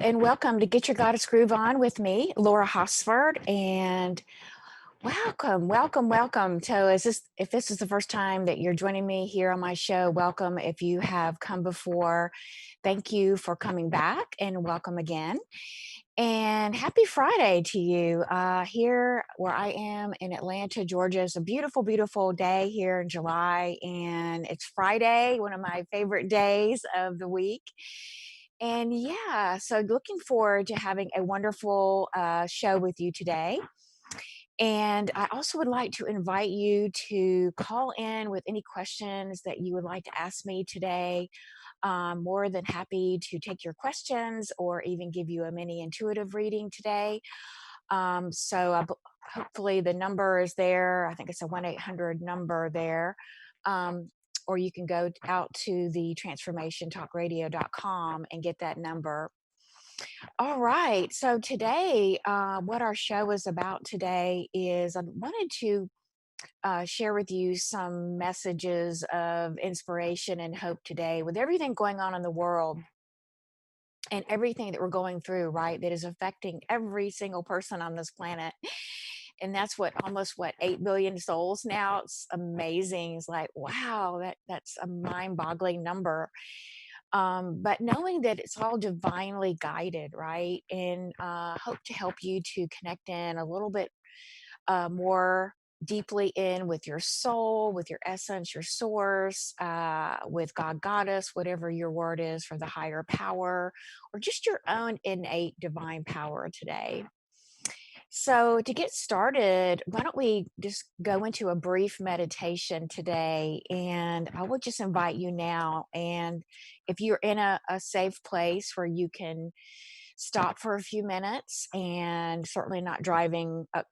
and welcome to Get Your Goddess Groove On with me, Laura Hosford, and welcome. So, if this is the first time that you're joining me here on my show, welcome. If you have come before, thank you for coming back, and welcome again. And happy Friday to you. Here where I am in Atlanta, Georgia, it's a beautiful day here in July, and it's Friday, one of my favorite days of the week. And yeah, so looking forward to having a wonderful show with you today. And I also would like to invite you to call in with any questions that you would like to ask me today. More than happy to take your questions or even give you a mini intuitive reading today. Hopefully the number is there. I think it's a 1-800 number there. Or you can go out to the transformationtalkradio.com and get that number. All right. So today, what our show is about today is I wanted to share with you some messages of inspiration and hope today with everything going on in the world and everything that we're going through, right? That is affecting every single person on this planet. And that's almost 8 billion souls now. It's amazing. It's like, wow, that's a mind-boggling number. But knowing that it's all divinely guided, right? And hope to help you to connect in a little bit more deeply in with your soul, with your essence, your source, with God, Goddess, whatever your word is for the higher power, or just your own innate divine power today. So, to get started, why don't we just go into a brief meditation today? And I will just invite you now. And if you're in a safe place where you can stop for a few minutes and certainly not driving a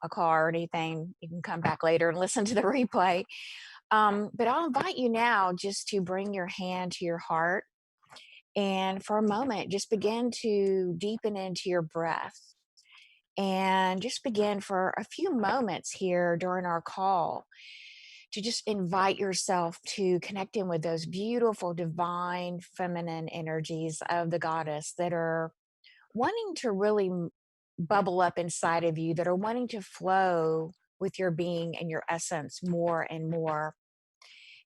car or anything, you can come back later and listen to the replay. But I'll invite you now just to bring your hand to your heart. And for a moment, just begin to deepen into your breath and just begin for a few moments here during our call to just invite yourself to connect in with those beautiful divine feminine energies of the goddess that are wanting to really bubble up inside of you, that are wanting to flow with your being and your essence more and more.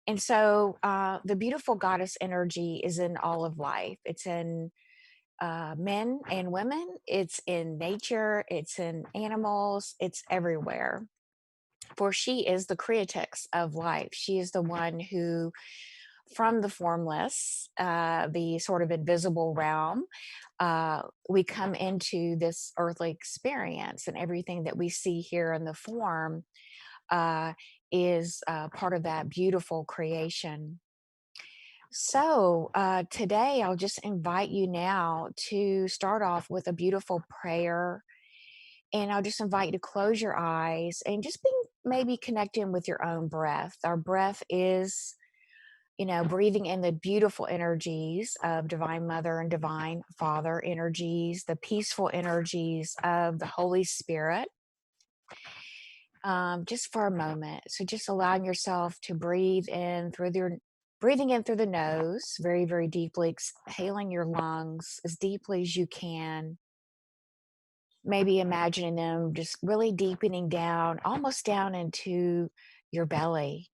And so the beautiful goddess energy is in all of life. It's in men and women, it's in nature, it's in animals, it's everywhere. For she is the creatrix of life. She is the one who, from the formless, the sort of invisible realm, we come into this earthly experience, and everything that we see here in the form is part of that beautiful creation. So, today I'll just invite you now to start off with a beautiful prayer. And I'll just invite you to close your eyes and just be maybe connecting with your own breath. Our breath is, breathing in the beautiful energies of Divine Mother and Divine Father energies, the peaceful energies of the Holy Spirit, just for a moment. So just allowing yourself to breathing in through the nose, very, very deeply, exhaling your lungs as deeply as you can. Maybe imagining them just really deepening down, almost down into your belly,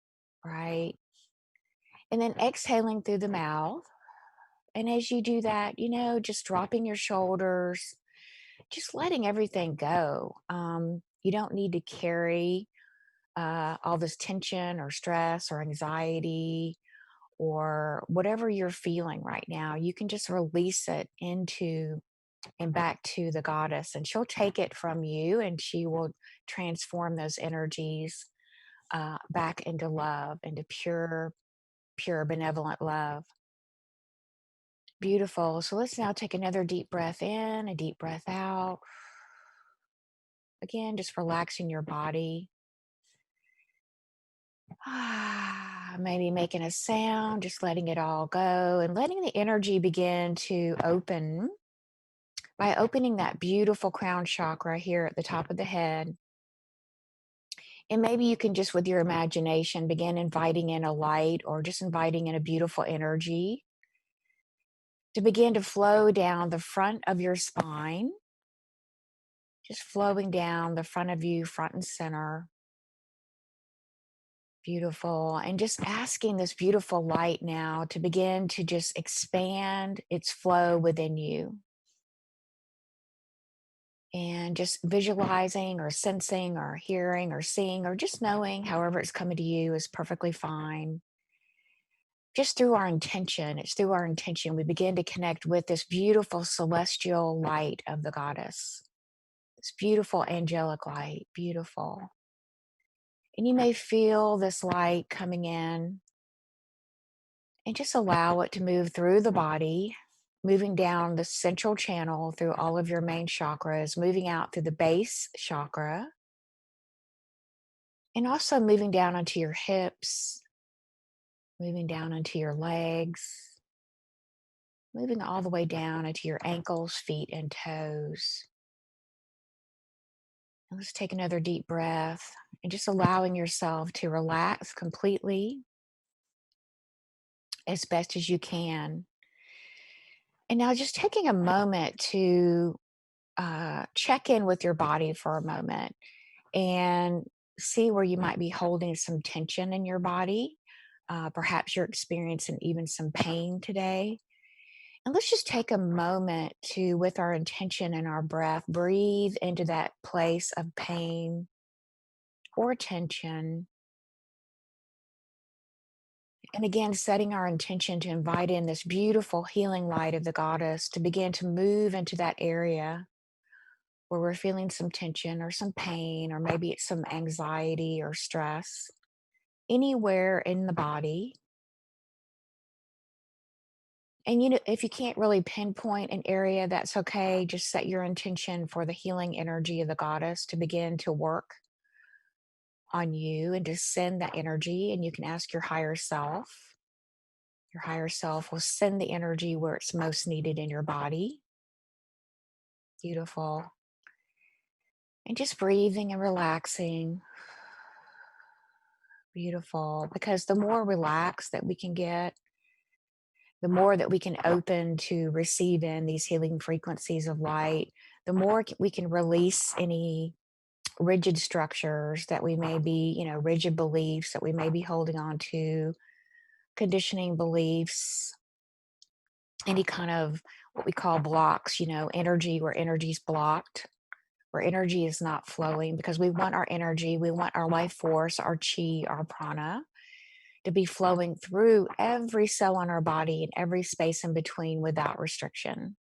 right? And then exhaling through the mouth. And as you do that, just dropping your shoulders, just letting everything go. You don't need to carry all this tension or stress or anxiety or whatever you're feeling right now. You can just release it into and back to the goddess, and she'll take it from you and she will transform those energies back into love, into pure benevolent love. Beautiful. So let's now take another deep breath in, a deep breath out. Again, just relaxing your body. Maybe making a sound, just letting it all go and letting the energy begin to open by opening that beautiful crown chakra here at the top of the head. And maybe you can just, with your imagination, begin inviting in a light or just inviting in a beautiful energy to begin to flow down the front of your spine, just flowing down the front of you, front and center. Beautiful. And just asking this beautiful light now to begin to just expand its flow within you. And just visualizing or sensing or hearing or seeing or just knowing, however it's coming to you, is perfectly fine. Just through our intention, it's through our intention we begin to connect with this beautiful celestial light of the goddess, this beautiful angelic light, beautiful. And you may feel this light coming in and just allow it to move through the body, moving down the central channel through all of your main chakras, moving out through the base chakra, and also moving down onto your hips, moving down onto your legs, moving all the way down into your ankles, feet, and toes. And let's take another deep breath and just allowing yourself to relax completely as best as you can. And now just taking a moment to check in with your body for a moment and see where you might be holding some tension in your body. Perhaps you're experiencing even some pain today. And let's just take a moment to, with our intention and our breath, breathe into that place of pain or tension. And again, setting our intention to invite in this beautiful healing light of the goddess to begin to move into that area where we're feeling some tension or some pain, or maybe it's some anxiety or stress, anywhere in the body. And if you can't really pinpoint an area, that's okay. Just set your intention for the healing energy of the goddess to begin to work on you and to send that energy. And you can ask your higher self. Your higher self will send the energy where it's most needed in your body. Beautiful. And just breathing and relaxing. Beautiful. Because the more relaxed that we can get, the more that we can open to receive in these healing frequencies of light, the more we can release any rigid structures that we may be, rigid beliefs that we may be holding on to, conditioning beliefs, any kind of what we call blocks, energy, where energy's blocked, where energy is not flowing, because we want our energy, we want our life force, our chi, our prana to be flowing through every cell on our body and every space in between without restriction.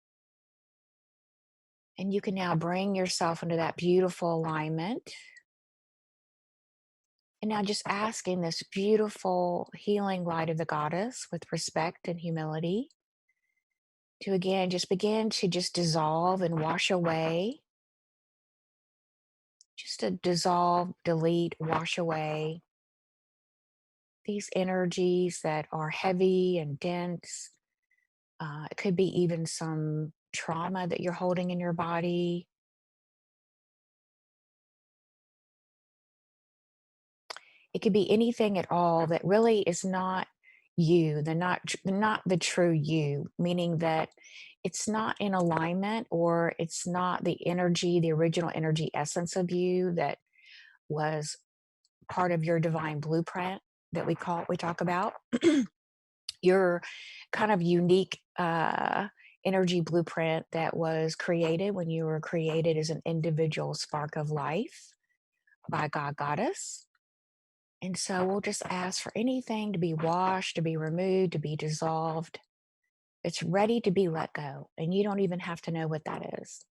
And you can now bring yourself into that beautiful alignment. And now just asking this beautiful healing light of the goddess with respect and humility to again just begin to just dissolve and wash away, just to dissolve, delete, wash away these energies that are heavy and dense. It could be even some trauma that you're holding in your body. It could be anything at all that really is not you, not the true you, meaning that it's not in alignment, or it's not the energy, the original energy essence of you that was part of your divine blueprint that we talk about. Your kind of unique energy blueprint that was created when you were created as an individual spark of life by God Goddess. And so we'll just ask for anything to be washed, to be removed, to be dissolved. It's ready to be let go. And you don't even have to know what that is.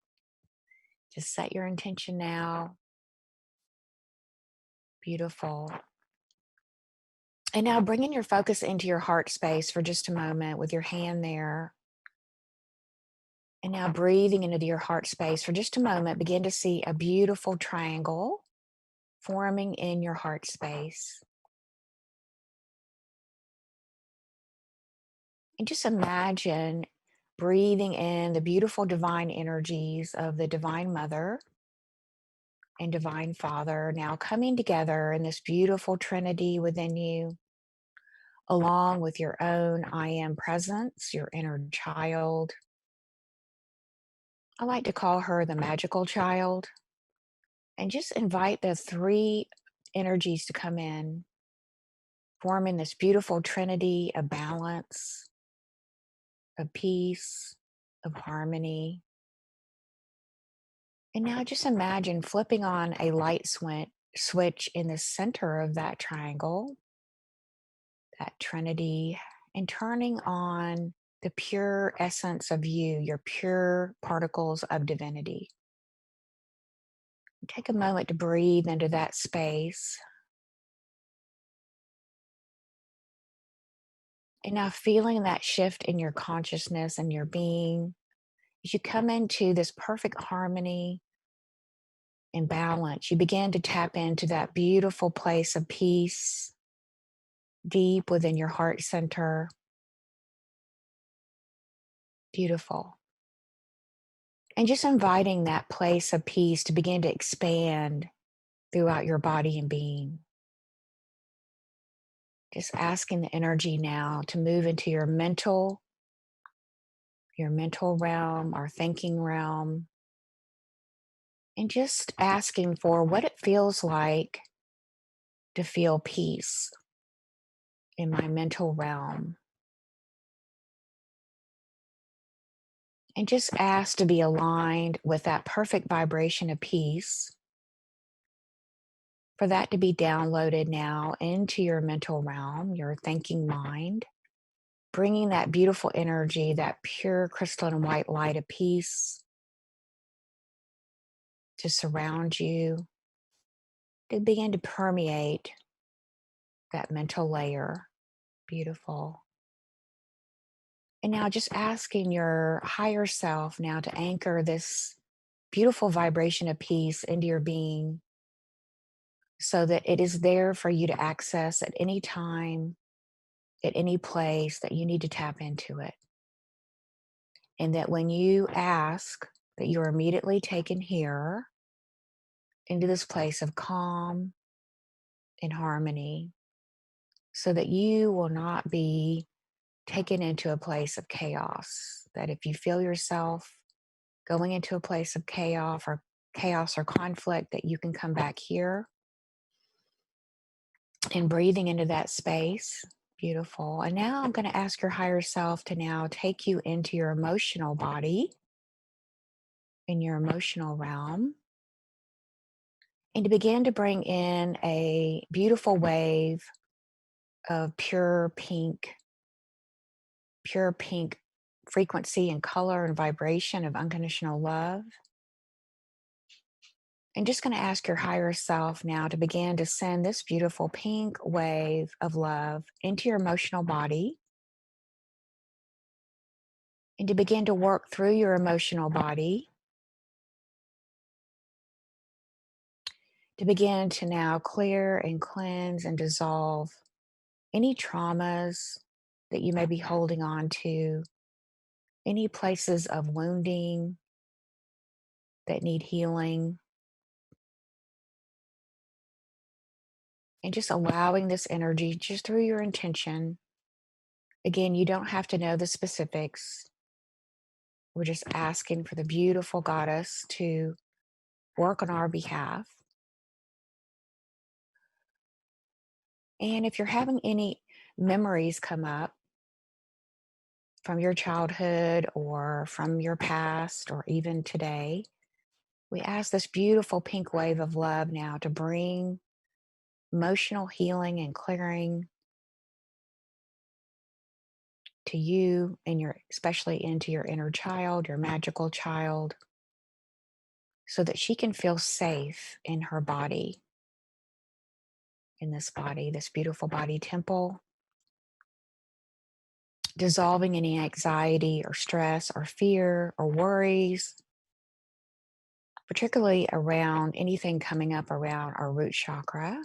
Just set your intention now. Beautiful. And now bringing your focus into your heart space for just a moment with your hand there. And now breathing into your heart space for just a moment, begin to see a beautiful triangle forming in your heart space. And just imagine breathing in the beautiful divine energies of the Divine Mother and Divine Father now coming together in this beautiful trinity within you, along with your own I am presence, your inner child. I like to call her the magical child, and just invite the three energies to come in, forming this beautiful trinity of balance, of peace, of harmony. And now just imagine flipping on a light switch in the center of that triangle, that trinity, and turning on the pure essence of you, your pure particles of divinity. Take a moment to breathe into that space. And now feeling that shift in your consciousness and your being, as you come into this perfect harmony and balance, you begin to tap into that beautiful place of peace deep within your heart center. Beautiful. And just inviting that place of peace to begin to expand throughout your body and being. Just asking the energy now to move into your mental realm, our thinking realm, and just asking for what it feels like to feel peace in my mental realm. And just ask to be aligned with that perfect vibration of peace, for that to be downloaded now into your mental realm, your thinking mind, bringing that beautiful energy, that pure crystalline white light of peace to surround you, to begin to permeate that mental layer. Beautiful. And now just asking your higher self now to anchor this beautiful vibration of peace into your being, so that it is there for you to access at any time, at any place that you need to tap into it. And that when you ask, that you're immediately taken here into this place of calm and harmony, so that you will not be taken into a place of chaos. That if you feel yourself going into a place of chaos or conflict, that you can come back here and breathing into that space. Beautiful. And now I'm going to ask your higher self to now take you into your emotional body, in your emotional realm, and to begin to bring in a beautiful wave of pure pink frequency and color and vibration of unconditional love. And just going to ask your higher self now to begin to send this beautiful pink wave of love into your emotional body, and to begin to work through your emotional body, to begin to now clear and cleanse and dissolve any traumas that you may be holding on to, any places of wounding that need healing, and just allowing this energy just through your intention. Again, you don't have to know the specifics. We're just asking for the beautiful goddess to work on our behalf. And if you're having any memories come up from your childhood or from your past or even today, we ask this beautiful pink wave of love now to bring emotional healing and clearing to you, and especially into your inner child, your magical child, so that she can feel safe in her body, in this body, this beautiful body temple, dissolving any anxiety or stress or fear or worries, particularly around anything coming up around our root chakra,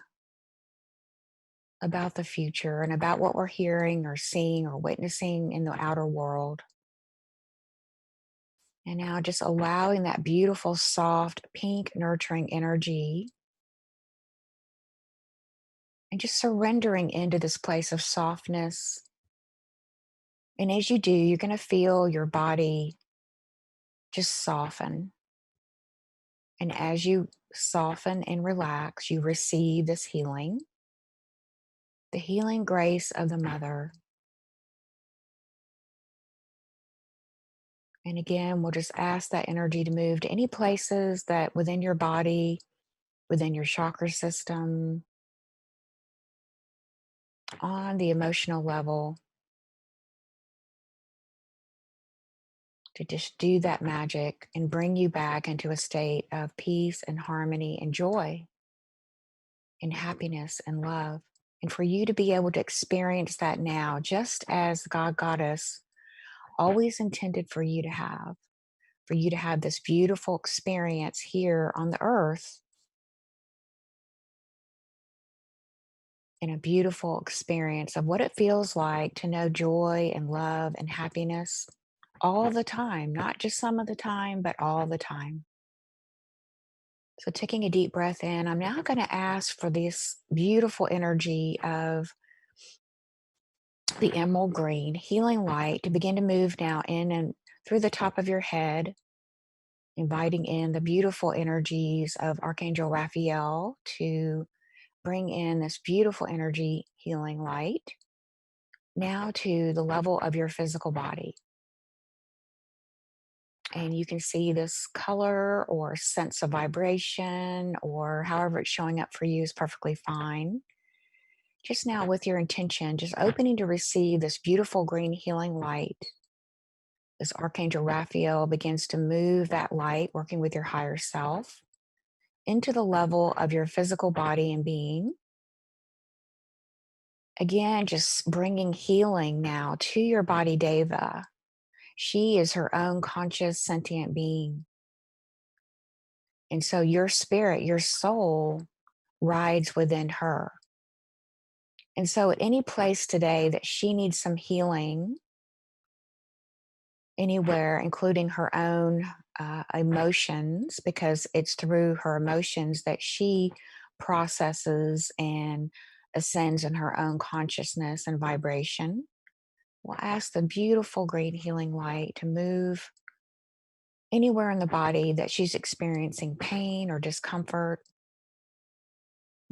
about the future and about what we're hearing or seeing or witnessing in the outer world. And now just allowing that beautiful, soft, pink, nurturing energy and just surrendering into this place of softness. And as you do, you're going to feel your body just soften. And as you soften and relax, you receive this healing, the healing grace of the Mother. And again, we'll just ask that energy to move to any places that within your body, within your chakra system, on the emotional level, to just do that magic and bring you back into a state of peace and harmony and joy and happiness and love. And for you to be able to experience that now, just as God Goddess always intended for you to have this beautiful experience here on the earth, and a beautiful experience of what it feels like to know joy and love and happiness all the time, not just some of the time, but all the time. So, taking a deep breath in, I'm now going to ask for this beautiful energy of the emerald green healing light to begin to move now in and through the top of your head, inviting in the beautiful energies of Archangel Raphael to bring in this beautiful energy healing light now to the level of your physical body. And you can see this color or sense of vibration or however it's showing up for you is perfectly fine. Just now, with your intention, just opening to receive this beautiful green healing light. As Archangel Raphael begins to move that light, working with your higher self, into the level of your physical body and being. Again, just bringing healing now to your body, Deva. She is her own conscious, sentient being. And so your spirit, your soul, rides within her. And so at any place today that she needs some healing, anywhere, including her own emotions, because it's through her emotions that she processes and ascends in her own consciousness and vibration. We'll ask the beautiful, great healing light to move anywhere in the body that she's experiencing pain or discomfort,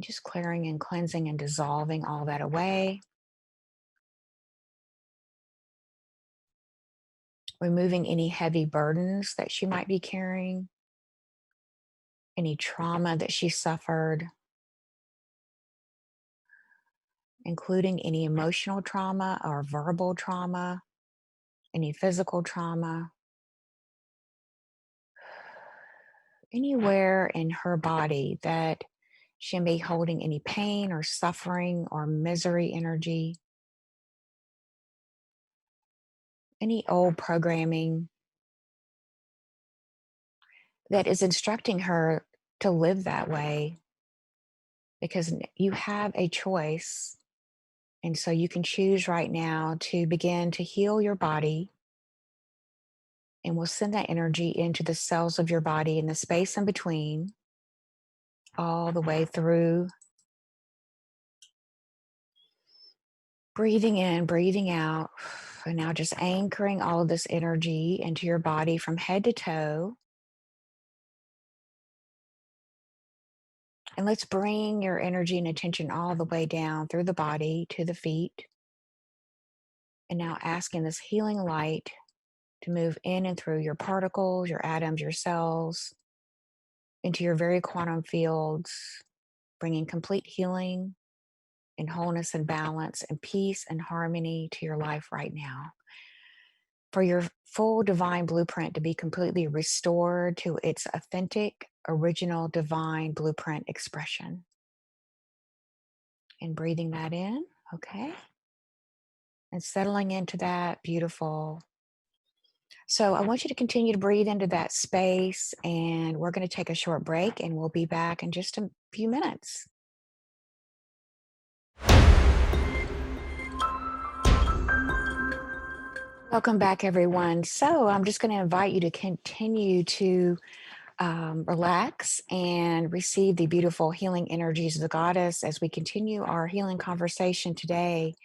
just clearing and cleansing and dissolving all that away. Removing any heavy burdens that she might be carrying, any trauma that she suffered, including any emotional trauma or verbal trauma, any physical trauma, anywhere in her body that she may be holding any pain or suffering or misery energy, any old programming that is instructing her to live that way, because you have a choice. And so you can choose right now to begin to heal your body. And we'll send that energy into the cells of your body and the space in between, all the way through. Breathing in, breathing out. And now just anchoring all of this energy into your body from head to toe. And let's bring your energy and attention all the way down through the body to the feet. And now asking this healing light to move in and through your particles, your atoms, your cells, into your very quantum fields, bringing complete healing and wholeness and balance and peace and harmony to your life right now. For your full divine blueprint to be completely restored to its authentic, original, divine blueprint expression. And breathing that in, okay? And settling into that, beautiful. So I want you to continue to breathe into that space, and we're going to take a short break, and we'll be back in just a few minutes. Welcome back, everyone. So I'm just going to invite you to continue to relax and receive the beautiful healing energies of the goddess as we continue our healing conversation today.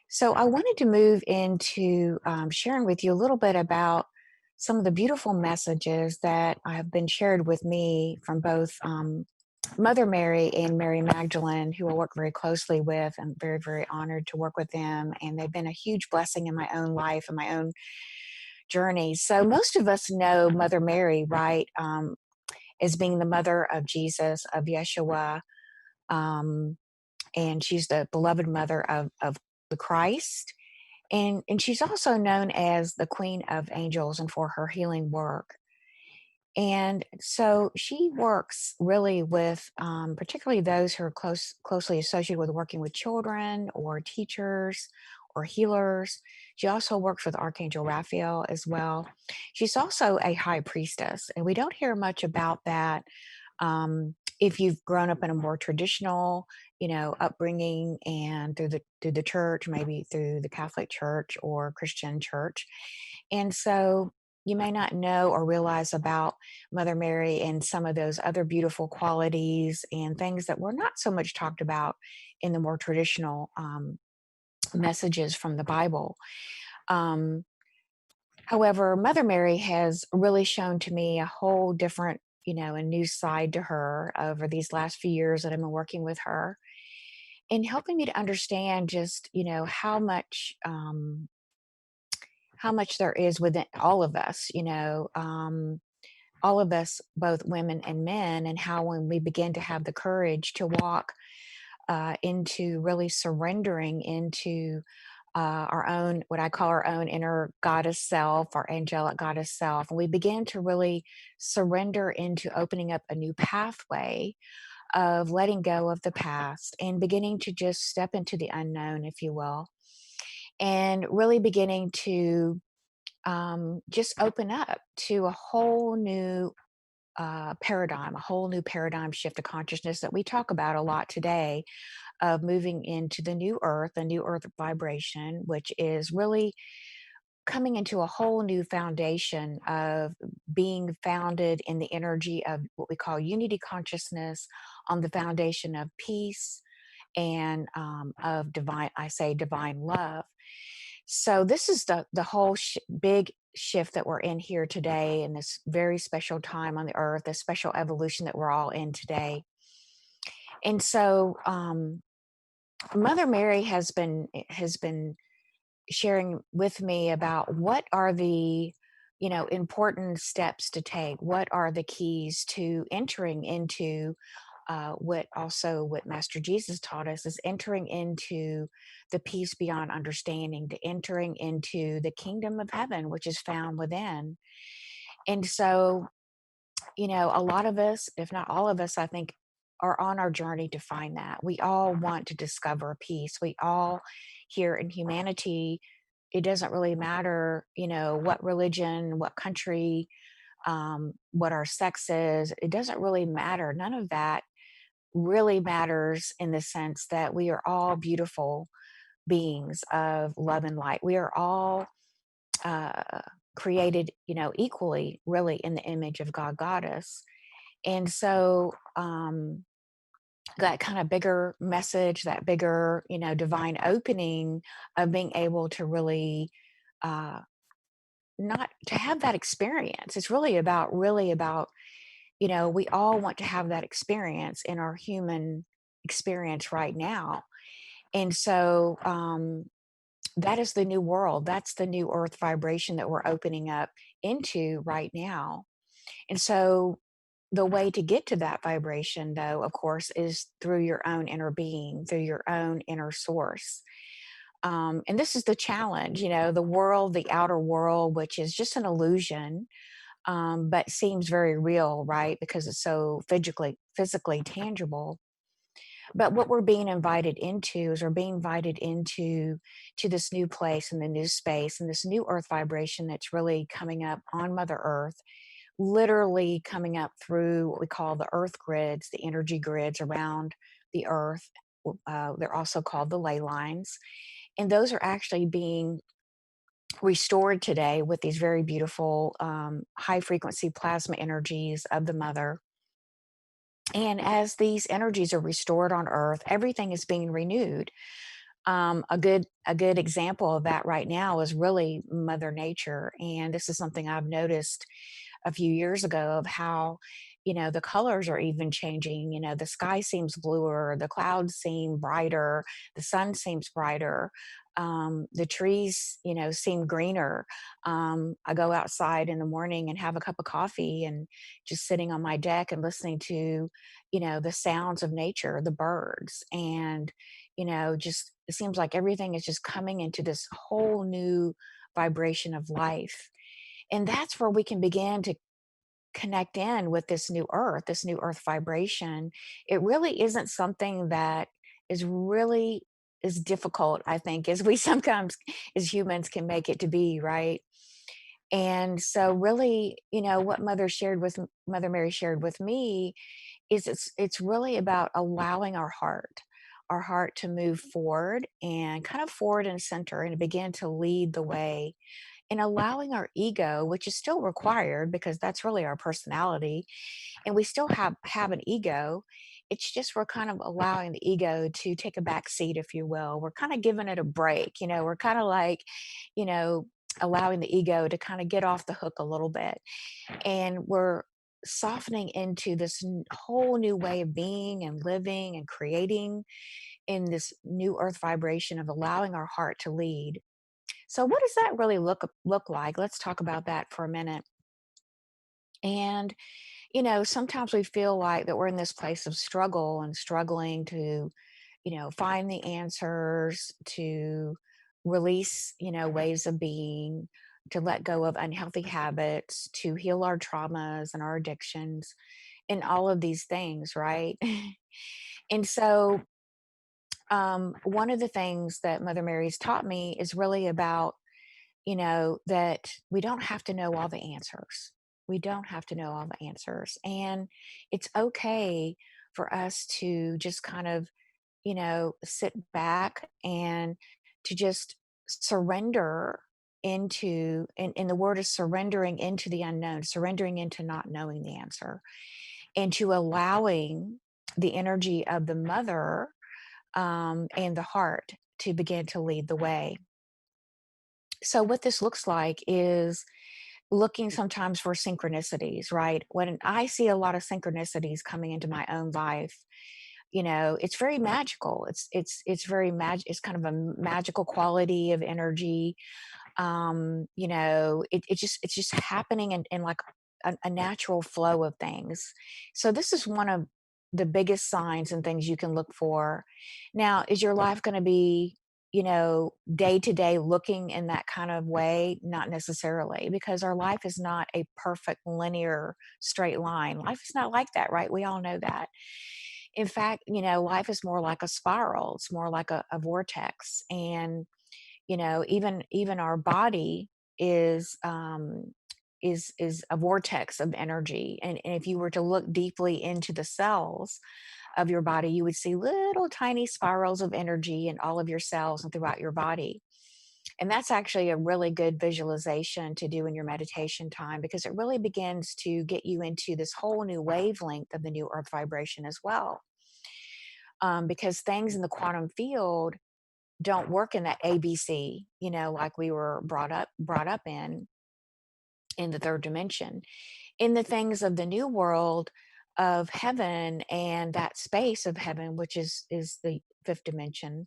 So, I wanted to move into sharing with you a little bit about some of the beautiful messages that have been shared with me from both Mother Mary and Mary Magdalene, who I work very closely with. I'm very, very honored to work with them. And they've been a huge blessing in my own life and my own journey. So, most of us know Mother Mary, right, as being the mother of Jesus, of Yeshua. Um, and she's the beloved mother of the Christ. And she's also known as the Queen of Angels and for her healing work. And so she works really with, particularly those who are closely associated with working with children or teachers or healers. She also works with Archangel Raphael as well. She's also a high priestess, and we don't hear much about that. If you've grown up in a more traditional, upbringing and through the church, maybe through the Catholic Church or Christian church, and so you may not know or realize about Mother Mary and some of those other beautiful qualities and things that were not so much talked about in the more traditional messages from the Bible. Um, However, Mother Mary has really shown to me a whole different, a new side to her over these last few years that I've been working with her and helping me to understand just, how much there is within all of us, all of us, both women and men, and how when we begin to have the courage to walk into really surrendering into our own, what I call our own inner goddess self, our angelic goddess self, and we begin to really surrender into opening up a new pathway of letting go of the past and beginning to just step into the unknown, if you will, and really beginning to just open up to a whole new paradigm, a whole new paradigm shift of consciousness that we talk about a lot today, of moving into the new earth vibration, which is really coming into a whole new foundation of being founded in the energy of what we call unity consciousness on the foundation of peace and of divine, I say divine love. So this is the whole big shift that we're in here today in this very special time on the earth, this special evolution that we're all in today. And so Mother Mary has been sharing with me about what are the important steps to take, what are the keys to entering into what Master Jesus taught us is entering into the peace beyond understanding, to entering into the kingdom of heaven, which is found within. And so, a lot of us, if not all of us, I think, are on our journey to find that. We all want to discover peace. We all here in humanity, it doesn't really matter, what religion, what country, what our sex is. It doesn't really matter. None of that really matters in the sense that we are all beautiful beings of love and light. We are all uh, created, equally, really, in the image of God Goddess. And so, that kind of bigger message, that bigger, divine opening of being able to really uh, not to have that experience. It's really about, we all want to have that experience in our human experience right now. And so, that is the new world. That's the new earth vibration that we're opening up into right now. And so, the way to get to that vibration, though, of course, is through your own inner being, through your own inner source. And this is the challenge, the world, the outer world, which is just an illusion, but seems very real, right? Because it's so physically tangible. But what we're being invited into is we're being invited into this new place and the new space and this new earth vibration that's really coming up on Mother Earth, literally coming up through what we call the earth grids, the energy grids around the earth. They're also called the ley lines. And those are actually being restored today with these very beautiful high frequency plasma energies of the mother. And as these energies are restored on earth, everything is being renewed. A good example of that right now is really Mother Nature, and this is something I've noticed a few years ago of how, the colors are even changing. The sky seems bluer, the clouds seem brighter, the sun seems brighter, the trees, seem greener. I go outside in the morning and have a cup of coffee and just sitting on my deck and listening to, the sounds of nature, the birds, and just it seems like everything is just coming into this whole new vibration of life. And that's where we can begin to connect in with this new earth vibration. It really isn't something that is really as difficult, I think, as we sometimes as humans can make it to be, right? And so really, what Mother Mary shared with me is it's really about allowing our heart to move forward and kind of forward and center and begin to lead the way, and allowing our ego, which is still required because that's really our personality, and we still have an ego. It's just we're kind of allowing the ego to take a back seat, if you will. We're kind of giving it a break. We're kind of like, you know allowing the ego to kind of get off the hook a little bit, and we're softening into this whole new way of being and living and creating in this new earth vibration of allowing our heart to lead. So what does that really look like? Let's talk about that for a minute. And sometimes we feel like that we're in this place of struggle and struggling to, find the answers, to release, ways of being, to let go of unhealthy habits, to heal our traumas and our addictions, and all of these things, right? And so, one of the things that Mother Mary's taught me is really about, that we don't have to know all the answers. We don't have to know all the answers. And it's okay for us to just kind of, sit back and to just surrender into, and the word is surrendering into the unknown, surrendering into not knowing the answer, and to allowing the energy of the mother, and the heart to begin to lead the way. So, what this looks like is looking sometimes for synchronicities, right? When I see a lot of synchronicities coming into my own life, it's very magical. It's very it's kind of a magical quality of energy. It's just happening in like a natural flow of things. So this is one of the biggest signs and things you can look for. Now, is your life going to be, day to day looking in that kind of way? Not necessarily, because our life is not a perfect linear straight line. Life is not like that, right? We all know that. In fact, life is more like a spiral. It's more like a vortex. And even our body is is a vortex of energy, and if you were to look deeply into the cells of your body, you would see little tiny spirals of energy in all of your cells and throughout your body. And that's actually a really good visualization to do in your meditation time, because it really begins to get you into this whole new wavelength of the new earth vibration as well. Because things in the quantum field don't work in that ABC, like we were brought up in the third dimension. In the things of the new world of heaven and that space of heaven, which is the fifth dimension,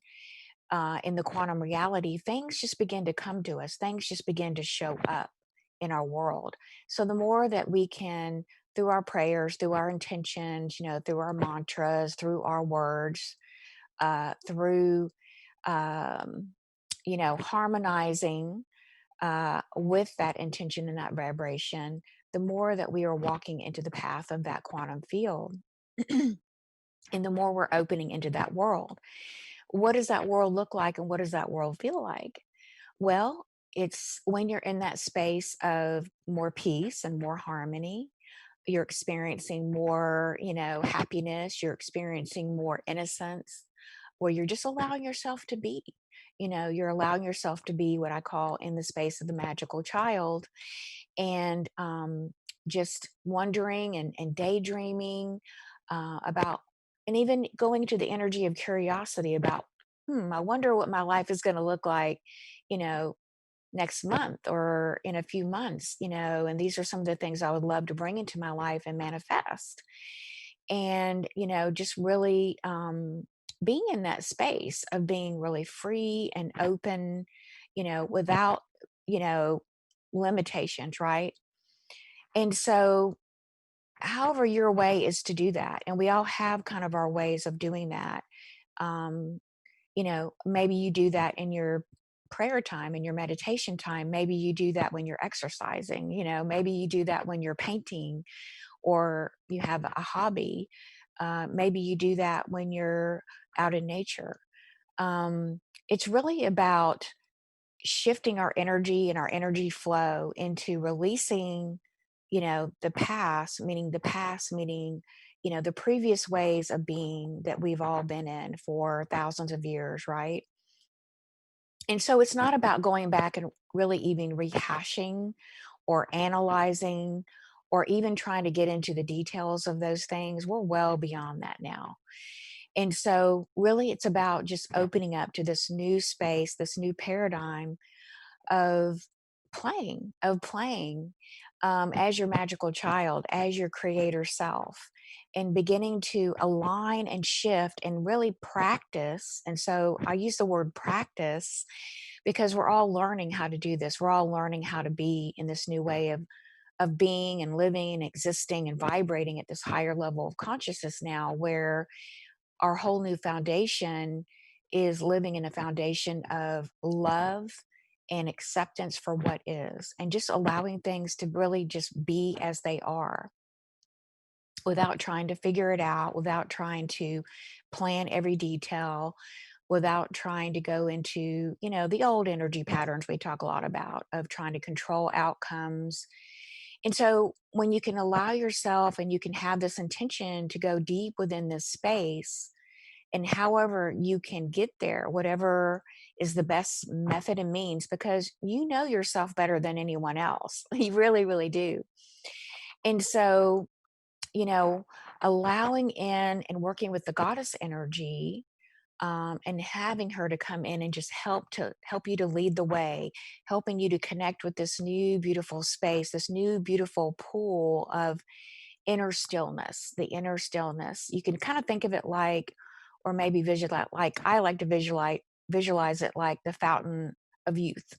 in the quantum reality, things just begin to come to us. Things just begin to show up in our world. So the more that we can, through our prayers, through our intentions, through our mantras, through our words, through harmonizing with that intention and that vibration, the more that we are walking into the path of that quantum field, and the more we're opening into that world. What does that world look like, and what does that world feel like? Well, it's when you're in that space of more peace and more harmony. You're experiencing more, happiness. You're experiencing more innocence, where you're just allowing yourself to be. You're allowing yourself to be what I call in the space of the magical child, and just wondering and daydreaming about, and even going to the energy of curiosity about, I wonder what my life is going to look like, you know, next month or in a few months, and these are some of the things I would love to bring into my life and manifest. And, just really being in that space of being really free and open, without, you know, limitations, right? And so, however, your way is to do that. And we all have kind of our ways of doing that. Um, maybe you do that in your prayer time, in your meditation time. Maybe you do that when you're exercising, maybe you do that when you're painting or you have a hobby. Maybe you do that when you're out in nature. It's really about shifting our energy and our energy flow into releasing, the past, meaning, the previous ways of being that we've all been in for thousands of years, right? And so it's not about going back and really even rehashing or analyzing or even trying to get into the details of those things. We're well beyond that now. And so, really, it's about just opening up to this new space, this new paradigm of playing as your magical child, as your creator self, and beginning to align and shift and really practice. And so I use the word practice because we're all learning how to do this. We're all learning how to be in this new way of being and living and existing and vibrating at this higher level of consciousness now, where our whole new foundation is living in a foundation of love and acceptance for what is, and just allowing things to really just be as they are without trying to figure it out, without trying to plan every detail, without trying to go into, the old energy patterns we talk a lot about of trying to control outcomes. And so when you can allow yourself and you can have this intention to go deep within this space, and however you can get there, whatever is the best method and means, because you know yourself better than anyone else. You really, really do. And so, you know, allowing in and working with the goddess energy, and having her to come in and just help you to lead the way, helping you to connect with this new beautiful space, this new beautiful pool of inner stillness, the inner stillness. You can kind of think of it like, or maybe visualize, like I like to visualize it like the fountain of youth.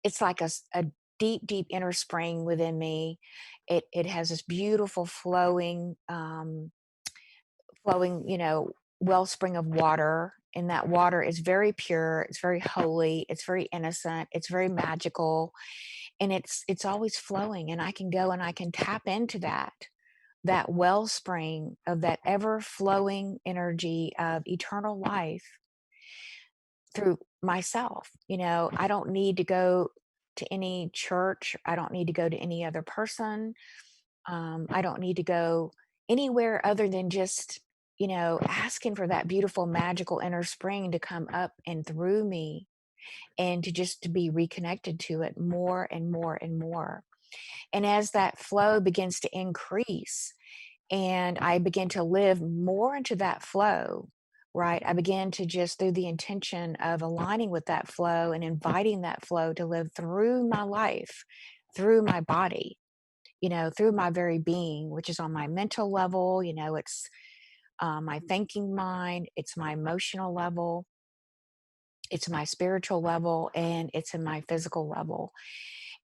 It's like a deep, deep inner spring within me. It has this beautiful flowing, wellspring of water. And that water is very pure, it's very holy, it's very innocent, it's very magical, and it's always flowing. And I can go and I can tap into that wellspring of that ever flowing energy of eternal life through myself. I don't need to go to any church. I don't need to go to any other person. I don't need to go anywhere other than just, asking for that beautiful, magical inner spring to come up and through me, and to just to be reconnected to it more and more and more. And as that flow begins to increase, and I begin to live more into that flow, right? I begin to just, through the intention of aligning with that flow and inviting that flow to live through my life, through my body, through my very being, which is on my mental level, it's my thinking mind, it's my emotional level, it's my spiritual level, and it's in my physical level.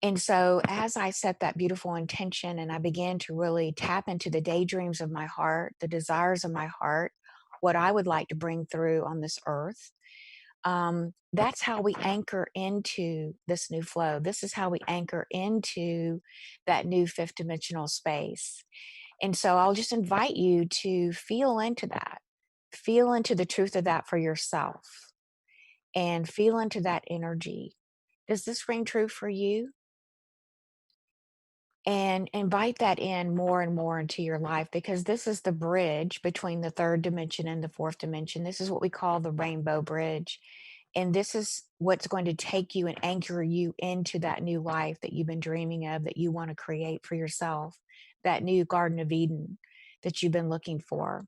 And so, as I set that beautiful intention and I began to really tap into the daydreams of my heart, the desires of my heart, what I would like to bring through on this earth, that's how we anchor into this new flow. This is how we anchor into that new fifth dimensional space. And so, I'll just invite you to feel into that, feel into the truth of that for yourself, and feel into that energy. Does this ring true for you? and invite that in more and more into your life, because this is the bridge between the third dimension and the fourth dimension. This is what we call the rainbow bridge. And this is what's going to take you and anchor you into that new life that you've been dreaming of, that you want to create for yourself, that new Garden of Eden that you've been looking for.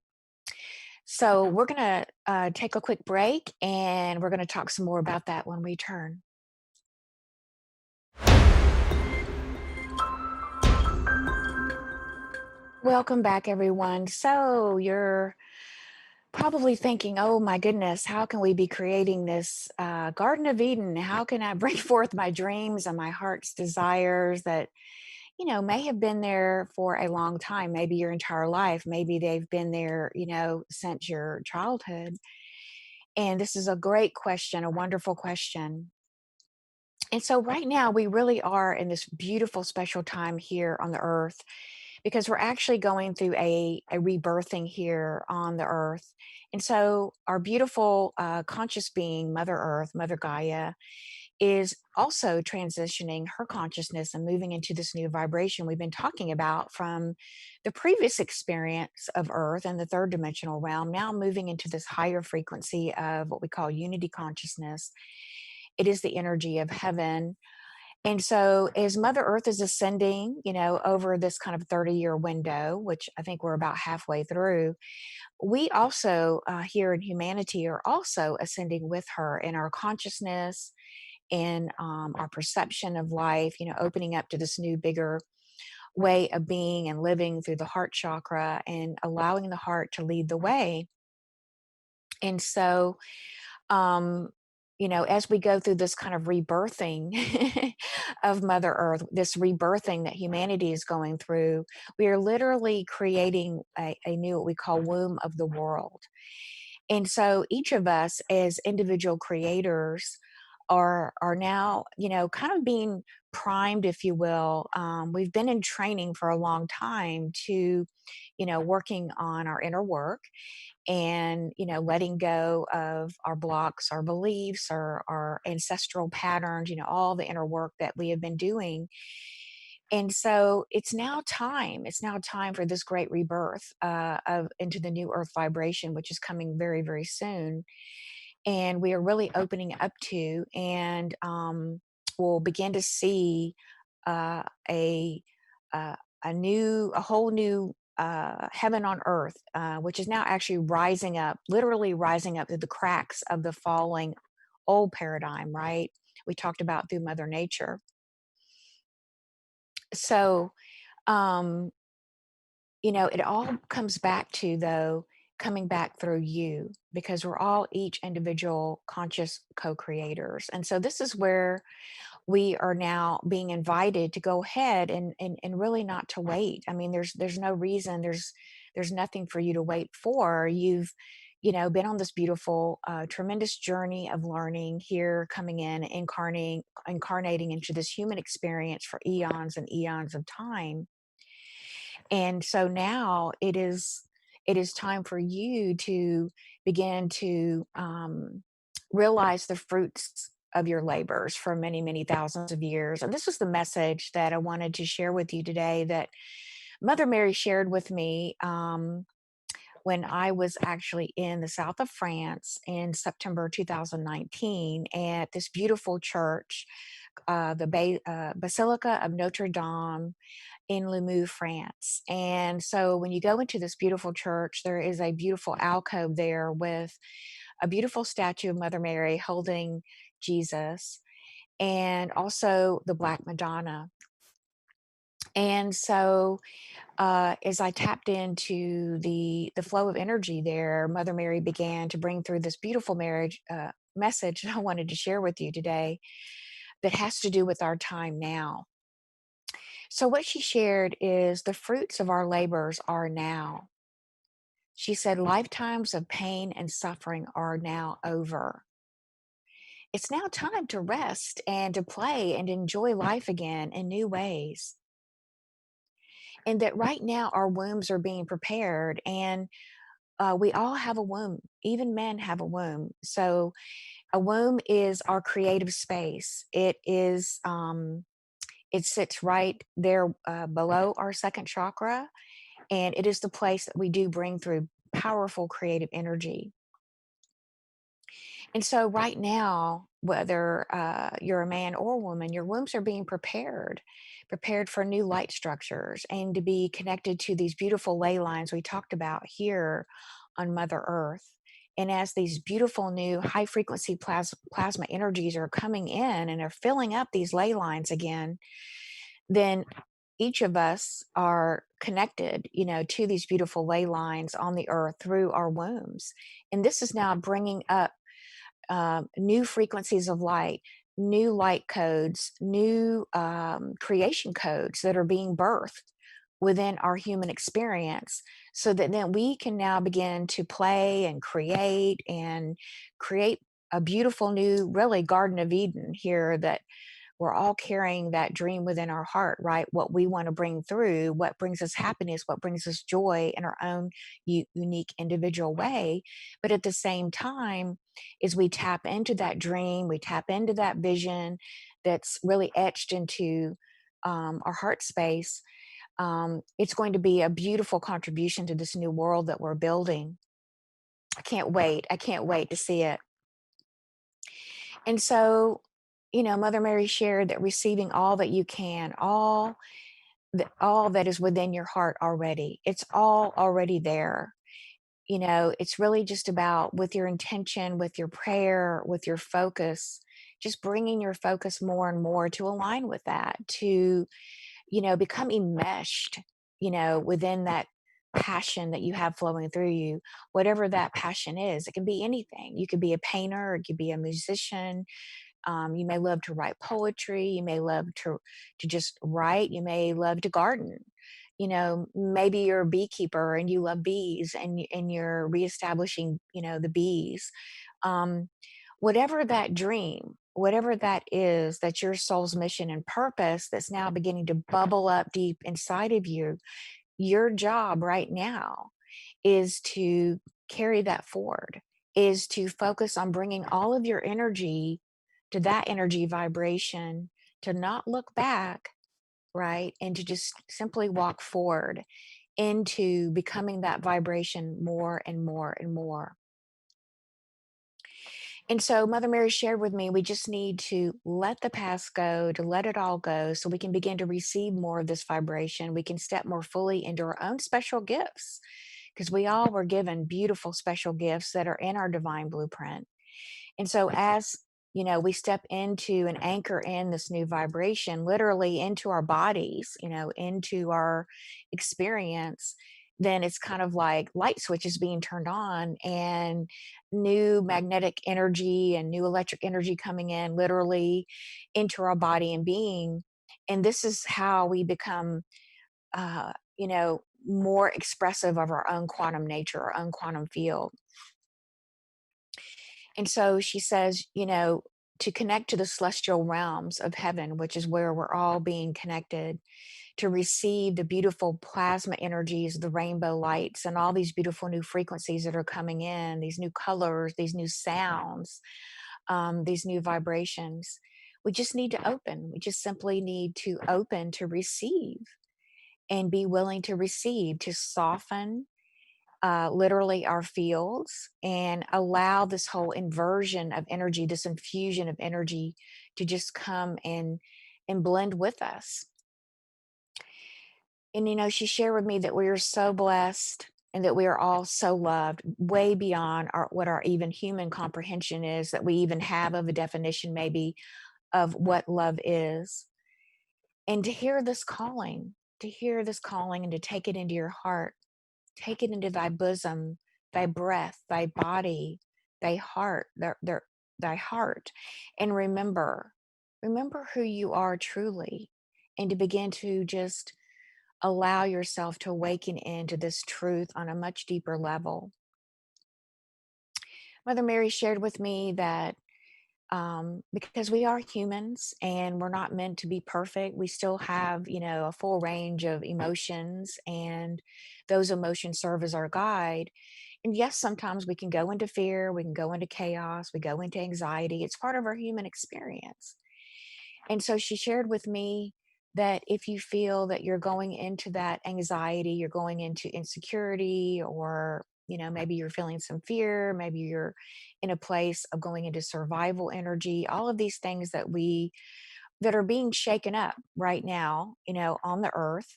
So, we're going to take a quick break, and we're going to talk some more about that when we return. Welcome back, everyone. So, you're probably thinking, oh my goodness, how can we be creating this Garden of Eden? How can I bring forth my dreams and my heart's desires that, may have been there for a long time, maybe your entire life? Maybe they've been there, since your childhood. And this is a great question, a wonderful question. And so, right now, we really are in this beautiful, special time here on the earth, because we're actually going through a rebirthing here on the earth. And so, our beautiful conscious being, Mother Earth, Mother Gaia, is also transitioning her consciousness and moving into this new vibration we've been talking about from the previous experience of Earth and the third dimensional realm, now moving into this higher frequency of what we call unity consciousness. It is the energy of heaven. And so, as Mother Earth is ascending, over this kind of 30-year window, which I think we're about halfway through, we also here in humanity are also ascending with her in our consciousness, in our perception of life, opening up to this new, bigger way of being and living through the heart chakra and allowing the heart to lead the way. And so, um, as we go through this kind of rebirthing of Mother Earth, this rebirthing that humanity is going through, we are literally creating a new, what we call, womb of the world. And so each of us as individual creators are now, kind of being primed, if you will. We've been in training for a long time to, working on our inner work and letting go of our blocks, our beliefs, our ancestral patterns, all the inner work that we have been doing. And so it's now time for this great rebirth of into the new earth vibration, which is coming very, very soon. And we are really opening up to, and we'll begin to see uh, a uh, a whole new heaven on earth, which is now actually rising up, literally rising up through the cracks of the falling old paradigm. Right? We talked about through Mother Nature. So, um, it all comes back to, though, coming back through you, because we're all each individual conscious co-creators. And so this is where we are now being invited to go ahead and really not to wait. I mean, there's no reason, there's nothing for you to wait for. You've been on this beautiful tremendous journey of learning here, coming in, incarnating into this human experience for eons and eons of time. And so now it is time for you to begin to realize the fruits of your labors for many, many thousands of years. And this was the message that I wanted to share with you today, that Mother Mary shared with me when I was actually in the south of France in September 2019 at this beautiful church, the Basilica of Notre Dame in Limoux, France. And so when you go into this beautiful church, there is a beautiful alcove there with a beautiful statue of Mother Mary holding Jesus, and also the Black Madonna. And so as I tapped into the flow of energy there, Mother Mary began to bring through this beautiful marriage message that I wanted to share with you today, that has to do with our time now. So, what she shared is the fruits of our labors are now. She said, lifetimes of pain and suffering are now over. It's now time to rest and to play and enjoy life again in new ways. And that right now our wombs are being prepared, and we all have a womb, even men have a womb. So, a womb is our creative space. It sits right there below our second chakra, and it is the place that we do bring through powerful creative energy. And so, right now, whether you're a man or a woman, your wombs are being prepared for new light structures and to be connected to these beautiful ley lines we talked about here on Mother Earth. And as these beautiful new high frequency plasma energies are coming in and are filling up these ley lines again, then each of us are connected, to these beautiful ley lines on the earth through our wombs. And this is now bringing up new frequencies of light, new light codes, new creation codes that are being birthed within our human experience, so that then we can now begin to play and create a beautiful new, really, Garden of Eden here, that we're all carrying that dream within our heart, right? What we want to bring through, what brings us happiness, what brings us joy in our own unique individual way. But at the same time, as we tap into that dream, we tap into that vision that's really etched into our heart space, it's going to be a beautiful contribution to this new world that we're building. I can't wait. I can't wait to see it. And so, Mother Mary shared that receiving all that you can, all that is within your heart already. It's all already there. It's really just about, with your intention, with your prayer, with your focus, just bringing your focus more and more to align with that, to, become enmeshed, within that passion that you have flowing through you, whatever that passion is. It can be anything. You could be a painter, it could be a musician, you may love to write poetry. You may love to just write. You may love to garden. Maybe you're a beekeeper and you love bees, and you're reestablishing, the bees. Um, Whatever that dream, whatever that is, that's your soul's mission and purpose, that's now beginning to bubble up deep inside of you. Your job right now is to carry that forward, is to focus on bringing all of your energy to that energy vibration, to not look back, right? And to just simply walk forward into becoming that vibration more and more and more. And so Mother Mary shared with me, we just need to let the past go, to let it all go, so we can begin to receive more of this vibration. We can step more fully into our own special gifts, because we all were given beautiful special gifts that are in our divine blueprint. And so, as we step into and anchor in this new vibration, literally into our bodies, into our experience, then it's kind of like light switches being turned on, and new magnetic energy and new electric energy coming in literally into our body and being. And this is how we become, more expressive of our own quantum nature, our own quantum field. And so she says, to connect to the celestial realms of heaven, which is where we're all being connected, to receive the beautiful plasma energies, the rainbow lights, and all these beautiful new frequencies that are coming in, these new colors, these new sounds, these new vibrations. We just need to open. We just simply need to open to receive and be willing to receive, to soften literally our fields, and allow this whole inversion of energy, this infusion of energy, to just come and blend with us. And she shared with me that we are so blessed and that we are all so loved, way beyond what our even human comprehension is, that we even have of a definition maybe of what love is. And to hear this calling and to take it into your heart. Take it into thy bosom, thy breath, thy body, thy heart, thy heart, and remember who you are truly, and to begin to just allow yourself to awaken into this truth on a much deeper level. Mother Mary shared with me that because we are humans and we're not meant to be perfect, we still have, a full range of emotions, and those emotions serve as our guide. And yes, sometimes we can go into fear, we can go into chaos, we go into anxiety. It's part of our human experience. And so she shared with me that if you feel that you're going into that anxiety, you're going into insecurity, or maybe you're feeling some fear, maybe you're in a place of going into survival energy, all of these things that are being shaken up right now, on the earth,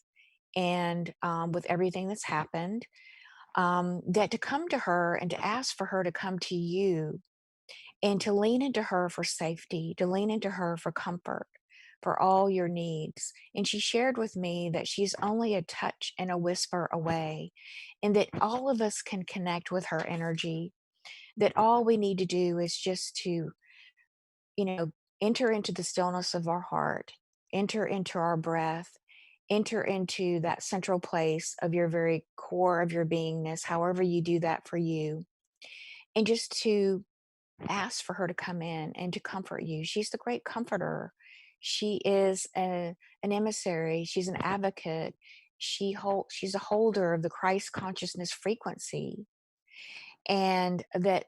and with everything that's happened, that to come to her and to ask for her to come to you and to lean into her for safety, to lean into her for comfort, for all your needs. And she shared with me that she's only a touch and a whisper away, and that all of us can connect with her energy, that all we need to do is just to, you know, enter into the stillness of our heart, enter into our breath, enter into that central place of your very core of your beingness, however you do that for you, and just to ask for her to come in and to comfort you. She's the great comforter. She is an emissary. She's an advocate. She's a holder of the Christ consciousness frequency, and that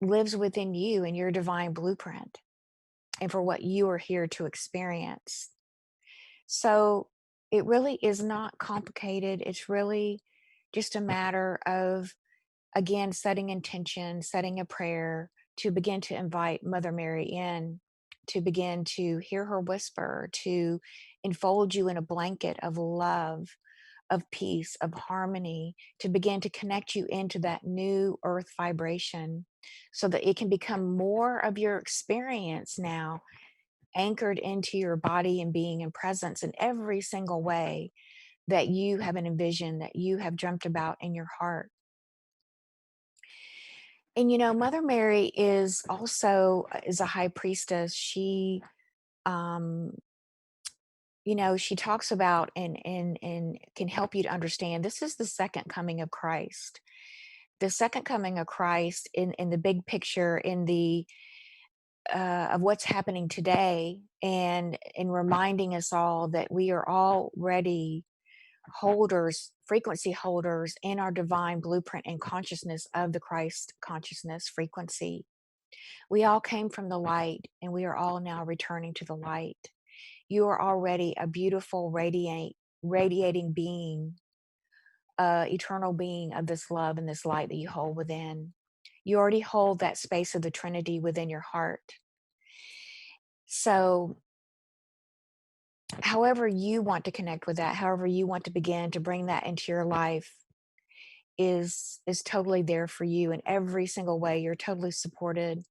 lives within you in your divine blueprint and for what you are here to experience. So it really is not complicated. It's really just a matter of, again, setting intention, setting a prayer to begin to invite Mother Mary in, to begin to hear her whisper, to enfold you in a blanket of love, of peace, of harmony, to begin to connect you into that new earth vibration so that it can become more of your experience now, anchored into your body and being and presence in every single way that you have an envision, that you have dreamt about in your heart. And Mother Mary is also is a high priestess. She um she talks about and can help you to understand this is the second coming of Christ. The second coming of Christ in the big picture, in the of what's happening today, and in reminding us all that we are already holders, frequency holders in our divine blueprint and consciousness of the Christ consciousness frequency. We all came from the light, and we are all now returning to the light. You are already a beautiful, radiating being, eternal being of this love and this light that you hold within. You already hold that space of the Trinity within your heart. So, however you want to connect with that, however you want to begin to bring that into your life, is totally there for you in every single way. You're totally supported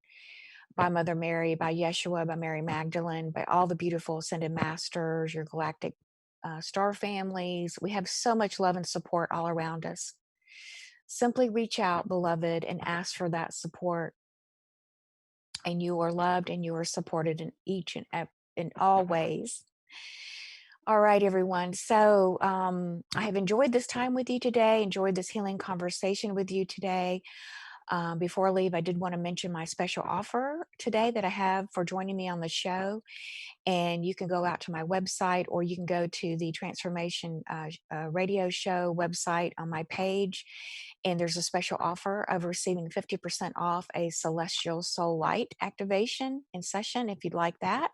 by Mother Mary, by Yeshua, by Mary Magdalene, by all the beautiful ascended masters, your galactic star families. We have so much love and support all around us. Simply reach out, beloved, and ask for that support. And you are loved and you are supported in in all ways. All right, everyone. So I have enjoyed this time with you today, enjoyed this healing conversation with you today. Before I leave, I did want to mention my special offer today that I have for joining me on the show. And you can go out to my website, or you can go to the Transformation Radio Show website on my page. And there's a special offer of receiving 50% off a Celestial Soul Light activation and session. If you'd like that,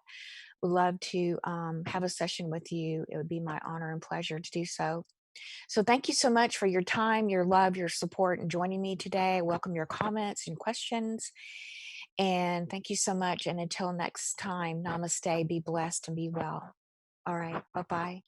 would love to have a session with you. It would be my honor and pleasure to do so. So thank you so much for your time, your love, your support, and joining me today. I welcome your comments and questions. And thank you so much. And until next time, namaste, be blessed and be well. All right. Bye bye.